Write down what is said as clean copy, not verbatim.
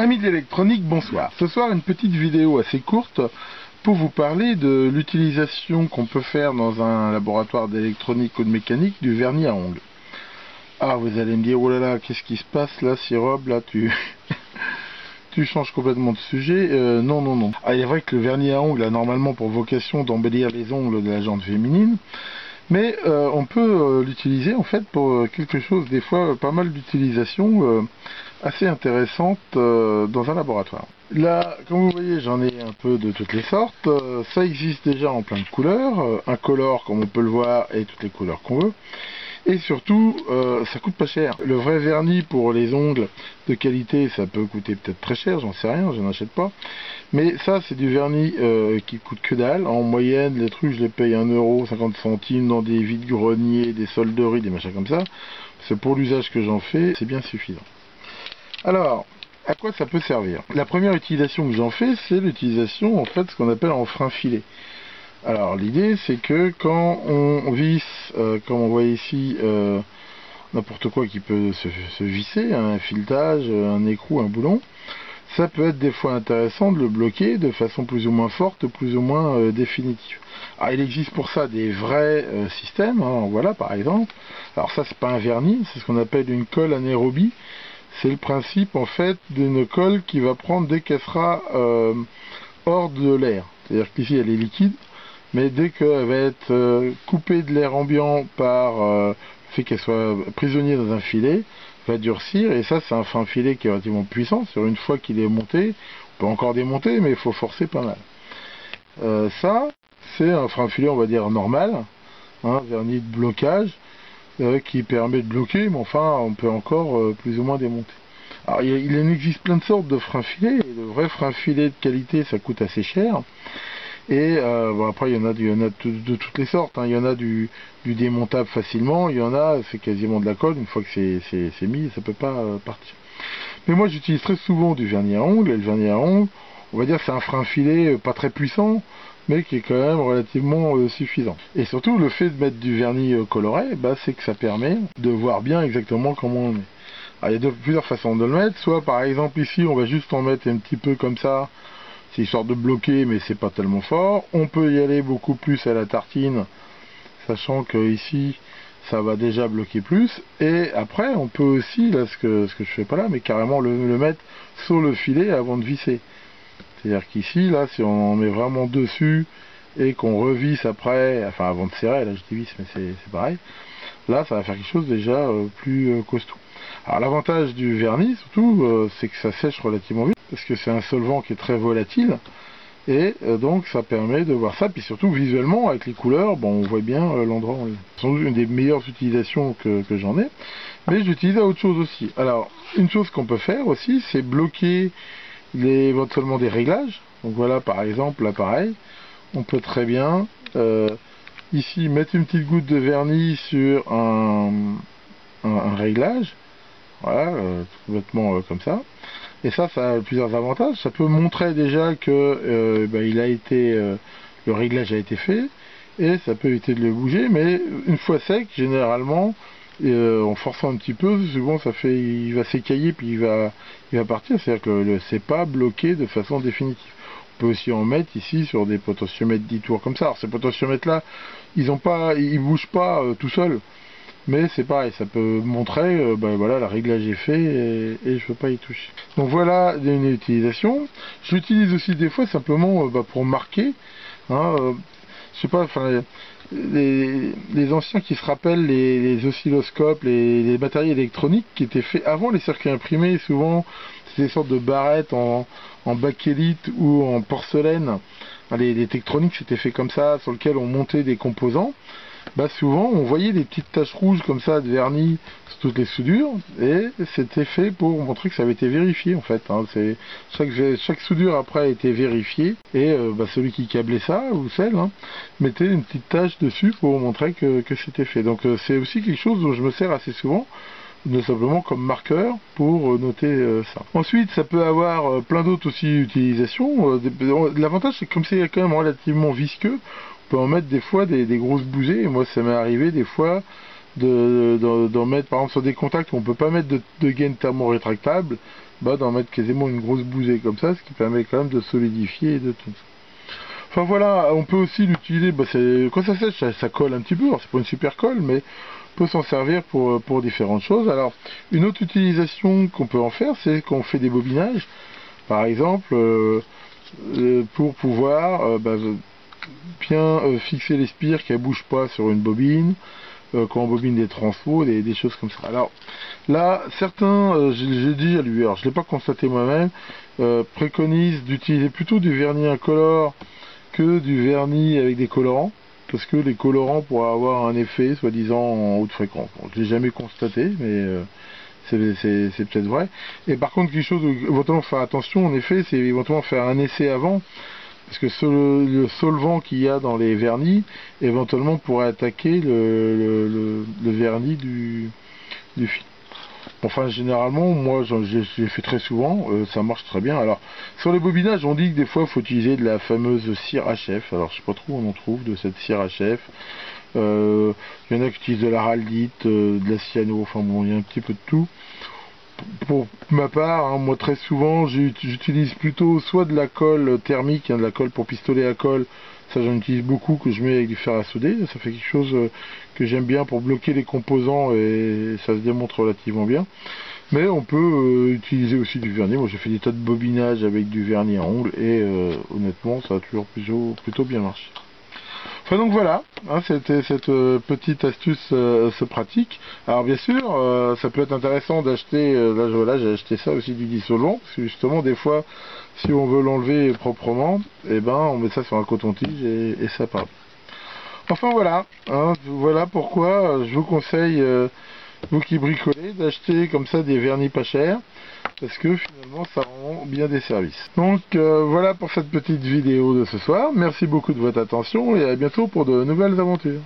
Amis de l'électronique, bonsoir. Ce soir, une petite vidéo assez courte pour vous parler de l'utilisation qu'on peut faire dans un laboratoire d'électronique ou de mécanique du vernis à ongles. Ah, vous allez me dire, oh là là, qu'est-ce qui se passe là, Sirob, là, tu changes complètement de sujet. Non. Ah, il est vrai que le vernis à ongles a normalement pour vocation d'embellir les ongles de la jante féminine. Mais on peut l'utiliser en fait pour quelque chose, des fois pas mal d'utilisations assez intéressantes dans un laboratoire. Là, comme vous voyez, j'en ai un peu de toutes les sortes. Ça existe déjà en plein de couleurs, incolore comme on peut le voir et toutes les couleurs qu'on veut. Et surtout, ça coûte pas cher. Le vrai vernis pour les ongles de qualité, ça peut coûter peut-être très cher, j'en sais rien, je n'achète pas. Mais ça, c'est du vernis qui coûte que dalle. En moyenne, les trucs, je les paye 1,50 € dans des vides-greniers, des solderies, des machins comme ça. C'est pour l'usage que j'en fais, c'est bien suffisant. Alors, à quoi ça peut servir? La première utilisation que j'en fais, c'est l'utilisation, en fait, ce qu'on appelle en frein filet. Alors l'idée c'est que quand on visse, comme on voit ici, n'importe quoi qui peut se visser, un filetage, un écrou, un boulon, ça peut être des fois intéressant de le bloquer de façon plus ou moins forte, plus ou moins définitive. Alors il existe pour ça des vrais systèmes, hein, voilà par exemple. Alors ça c'est pas un vernis, c'est ce qu'on appelle une colle anaérobie. C'est le principe en fait d'une colle qui va prendre dès qu'elle sera hors de l'air. C'est-à-dire qu'ici elle est liquide. Mais dès qu'elle va être coupée de l'air ambiant par le fait qu'elle soit prisonnière dans un filet, va durcir, et ça c'est un frein filet qui est relativement puissant. Sur une fois qu'il est monté, on peut encore démonter, mais il faut forcer pas mal. Ça, c'est un frein filet, on va dire normal, hein, vernis de blocage, qui permet de bloquer, mais enfin on peut encore plus ou moins démonter. Alors il en existe plein de sortes de freins filets, et le vrai frein filet de qualité ça coûte assez cher. Et bon, après il y en a de toutes les sortes, hein. Il y en a du démontable facilement, il y en a c'est quasiment de la colle, une fois que c'est mis ça peut pas partir. Mais moi j'utilise très souvent du vernis à ongles, et le vernis à ongles, on va dire c'est un frein filet pas très puissant, mais qui est quand même relativement suffisant. Et surtout le fait de mettre du vernis coloré, c'est que ça permet de voir bien exactement comment on est. Alors, il y a plusieurs façons de le mettre, soit par exemple ici on va juste en mettre un petit peu comme ça, c'est histoire de bloquer, mais c'est pas tellement fort. On peut y aller beaucoup plus à la tartine, sachant que ici ça va déjà bloquer plus. Et après on peut aussi, là ce que je fais pas là, mais carrément le mettre sur le filet avant de visser. C'est-à-dire qu'ici, là, si on en met vraiment dessus et qu'on revisse après, enfin avant de serrer, là je dis vis, mais c'est pareil, là ça va faire quelque chose déjà plus costaud. Alors l'avantage du vernis surtout, c'est que ça sèche relativement vite, parce que c'est un solvant qui est très volatile, et donc ça permet de voir ça, puis surtout visuellement avec les couleurs, bon on voit bien l'endroit où on est. C'est une des meilleures utilisations que j'en ai, mais j'utilise à autre chose aussi. Alors une chose qu'on peut faire aussi, c'est bloquer éventuellement des réglages. Donc voilà par exemple là pareil, on peut très bien ici mettre une petite goutte de vernis sur un réglage, voilà, complètement comme ça. Et ça a plusieurs avantages. Ça peut montrer déjà que le réglage a été fait, et ça peut éviter de le bouger. Mais une fois sec, généralement, en forçant un petit peu, souvent il va s'écailler puis il va partir. C'est-à-dire que c'est pas bloqué de façon définitive. On peut aussi en mettre ici sur des potentiomètres 10 tours comme ça. Alors ces potentiomètres là, ils bougent pas tout seuls. Mais c'est pareil, ça peut montrer, voilà, le réglage est fait et je ne peux pas y toucher. Donc voilà une utilisation. Je l'utilise aussi des fois simplement pour marquer. Hein, je sais pas, enfin, les anciens qui se rappellent les oscilloscopes, les matériels électroniques qui étaient faits avant les circuits imprimés, souvent c'était des sortes de barrettes en bakélite ou en porcelaine. Les Tektronix c'était fait comme ça, sur lequel on montait des composants. Souvent on voyait des petites taches rouges comme ça de vernis sur toutes les soudures, et c'était fait pour montrer que ça avait été vérifié en fait, hein. Chaque soudure après a été vérifiée, et celui qui câblait ça, ou celle, hein, mettait une petite tache dessus pour montrer que c'était fait. Donc c'est aussi quelque chose dont je me sers assez souvent, simplement comme marqueur pour noter ça. Ensuite ça peut avoir plein d'autres aussi utilisations. L'avantage c'est que comme c'est quand même relativement visqueux, on peut en mettre des fois des grosses bousées, et moi ça m'est arrivé des fois d'en mettre par exemple sur des contacts où on peut pas mettre de gaine thermo-rétractable, bah d'en mettre quasiment une grosse bousée comme ça, ce qui permet quand même de solidifier et de tout. Enfin voilà, on peut aussi l'utiliser, bah, quand ça sèche, ça colle un petit peu, alors c'est pas une super colle, mais on peut s'en servir pour différentes choses. Alors, une autre utilisation qu'on peut en faire, c'est quand on fait des bobinages, par exemple, pour pouvoir bien fixer les spires qu'elles ne bougent pas sur une bobine, quand on bobine des transfos, des choses comme ça. Alors là, certains, j'ai déjà lu, alors je ne l'ai pas constaté moi-même, préconisent d'utiliser plutôt du vernis incolore que du vernis avec des colorants, parce que les colorants pourraient avoir un effet soi-disant en haute fréquence. Bon, je ne l'ai jamais constaté, mais c'est peut-être vrai. Et par contre, quelque chose où éventuellement faire attention, en effet, c'est éventuellement faire un essai avant, parce que le solvant qu'il y a dans les vernis, éventuellement pourrait attaquer le vernis du film. Enfin, généralement, moi, j'ai fait très souvent, ça marche très bien. Alors, sur les bobinages, on dit que des fois, il faut utiliser de la fameuse cire HF. Alors, je sais pas trop où on en trouve de cette cire HF. Il y en a qui utilisent de l'araldite, de la cyano, enfin bon, il y a un petit peu de tout. Pour ma part, hein, moi très souvent j'utilise plutôt soit de la colle thermique, hein, de la colle pour pistolet à colle, ça j'en utilise beaucoup, que je mets avec du fer à souder, ça fait quelque chose que j'aime bien pour bloquer les composants et ça se démonte relativement bien. Mais on peut utiliser aussi du vernis, moi j'ai fait des tas de bobinages avec du vernis à ongles et honnêtement ça a toujours plutôt bien marché. Enfin donc voilà, hein, c'était cette petite astuce pratique. Alors bien sûr, ça peut être intéressant d'acheter, là voilà, j'ai acheté ça aussi du dissolvant, parce que justement des fois, si on veut l'enlever proprement, eh ben on met ça sur un coton-tige et ça part. Enfin voilà, hein, voilà pourquoi je vous conseille, vous qui bricolez, d'acheter comme ça des vernis pas chers, parce que finalement ça rend bien des services. Donc voilà pour cette petite vidéo de ce soir, merci beaucoup de votre attention et à bientôt pour de nouvelles aventures.